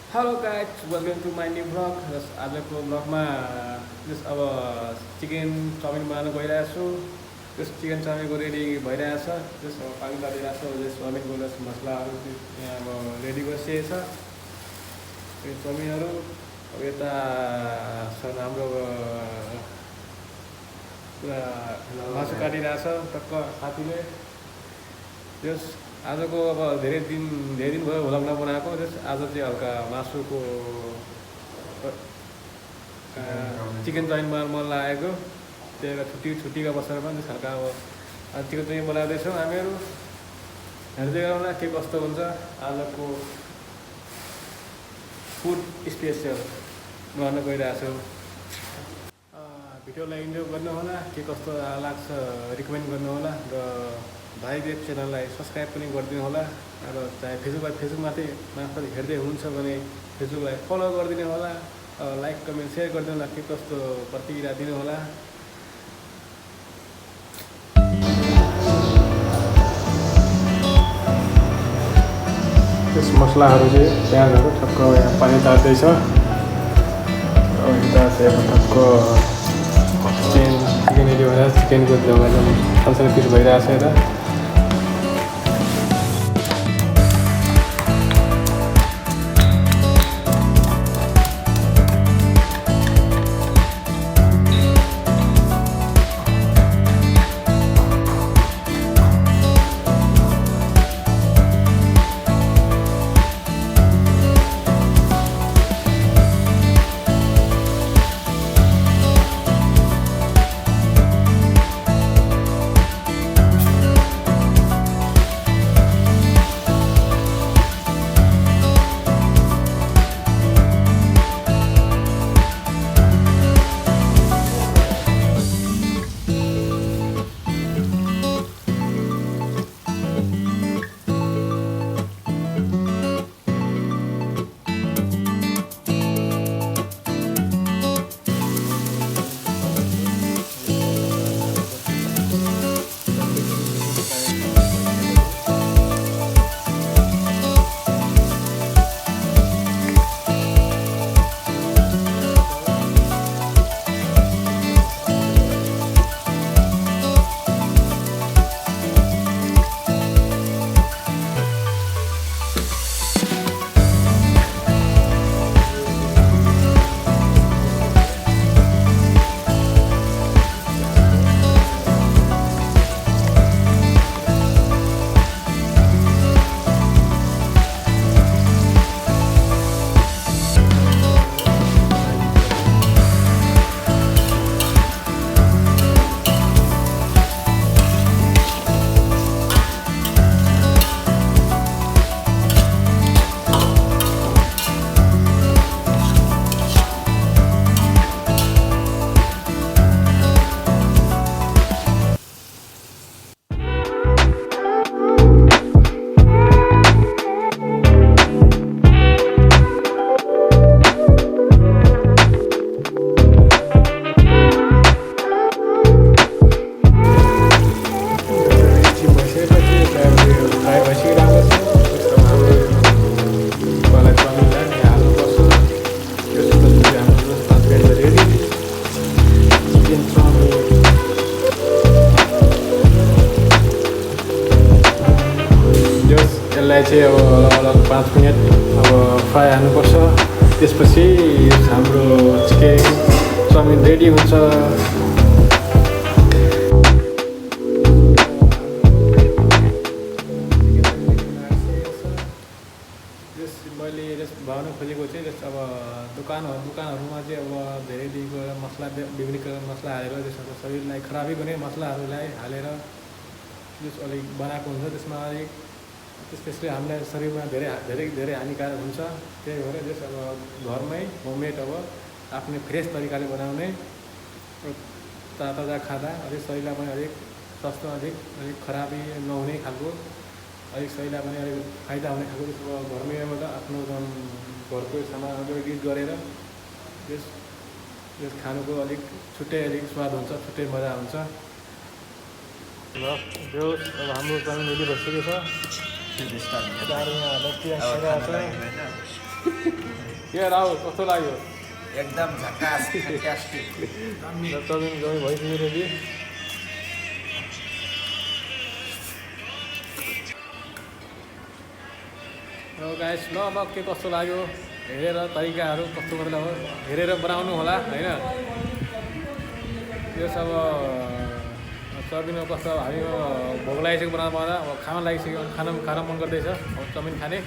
Hello guys, welcome to my new vlog. Terus आजको vlogमा जस अब चिकन चाउमिन बनाउन गइरहेको छु। त्यस चिकन चाउमिनको रेडी भइरहेछ। जस अब पानी तातिरहेको छ। जस चाउमिनको जस मसलाहरू यहाँ अब रेडी गरिसकेको छ। यो चाउमिनहरू अब यता छ हाम्रो पुरा मासु काटिरहेछ टक्क साथीले। जस आजको अब धेरै दिन भयो भ्लग नबनाएको। जस आज चाहिँ हल्का मासुको चिकन चाउमिन बनाउन मन लागेको। त्यही भएर छुट्टीको अवसरमा जस हल्का अब चिकन चाउमिन बनाउँदैछौँ हामीहरू। हेर्दै गरौँला के कस्तो हुन्छ आजको फुड स्पेसल गर्न गइरहेको छु। भिडियोलाई इन्जोय गर्नुहोला, के कस्तो लाग्छ रिकमेन्ड गर्नुहोला र भाइको च्यानललाई सब्सक्राइब पनि गरिदिनु होला। र चाहे फेसबुक मार्फत हेर्दै हुनुहुन्छ भने फेसबुकलाई फलो गरिदिनु होला, लाइक कमेन्ट सेयर गरिदिनु होला, के कस्तो प्रतिक्रिया दिनु होला। त्यस मसलाहरू चाहिँ प्याजहरू ठक्क यहाँ पानी तार्दैछ। यता चाहिँ अब ठक्क चिकन रेडी भएर चिकनको सानो पिस भइरहेछ यता। यसलाई चाहिँ अब अलग 5 मिनट अब फ्राई हाल्नुपर्छ। त्यसपछि हाम्रो चिकन चाउमिन रेडी हुन्छ। मैले भन्न खोजेको चाहिँ अब दोकानहरूमा चाहिँ अब धेरै दिनको मसला विभिन्न मसला हालेर त्यसमा शरीरलाई खराबी गर्ने मसलाहरूलाई हालेर जस अलिक बनाएको हुन्छ। त्यसमा अलिक त्यसले हामीलाई शरीरमा धेरै हानिकारक हुन्छ। त्यही भएर जस अब घरमै होममेड अब आफ्नै फ्रेस तरिकाले बनाउने ताजा खाँदा अलिक शरीरलाई पनि अलिक स्वास्थ्य अलिक खराबी नहुने खालको, अलिक शरीरलाई पनि अलिक फाइदा हुने खालको जस्तो घरमै आफ्नो घरको सामानहरू युज गरेर यस खानुको अलिक स्वाद हुन्छ, छुट्टै मजा हुन्छ। ल जो अब हाम्रो चाउमिन रेडी भइसकेको छ। 是的，是的。家里面都变成了。के राहुल कस्तो लाग्यो एकदम झकास फ्यान्टास्टिक चाउमिन गमी भइसक्यो रेडी गाइस ल अब के कस्तो लाग्यो हेरेर तरिकाहरू कस्तो मतलब हो हेरेर बनाउनु होला होइन त्यस अब चाउमिनमा कस्तो हामीको भोक लागिसक्यो बनाउँदा अब खान लागिसक्यो खान मन गर्दैछ अब चाउमिन खाने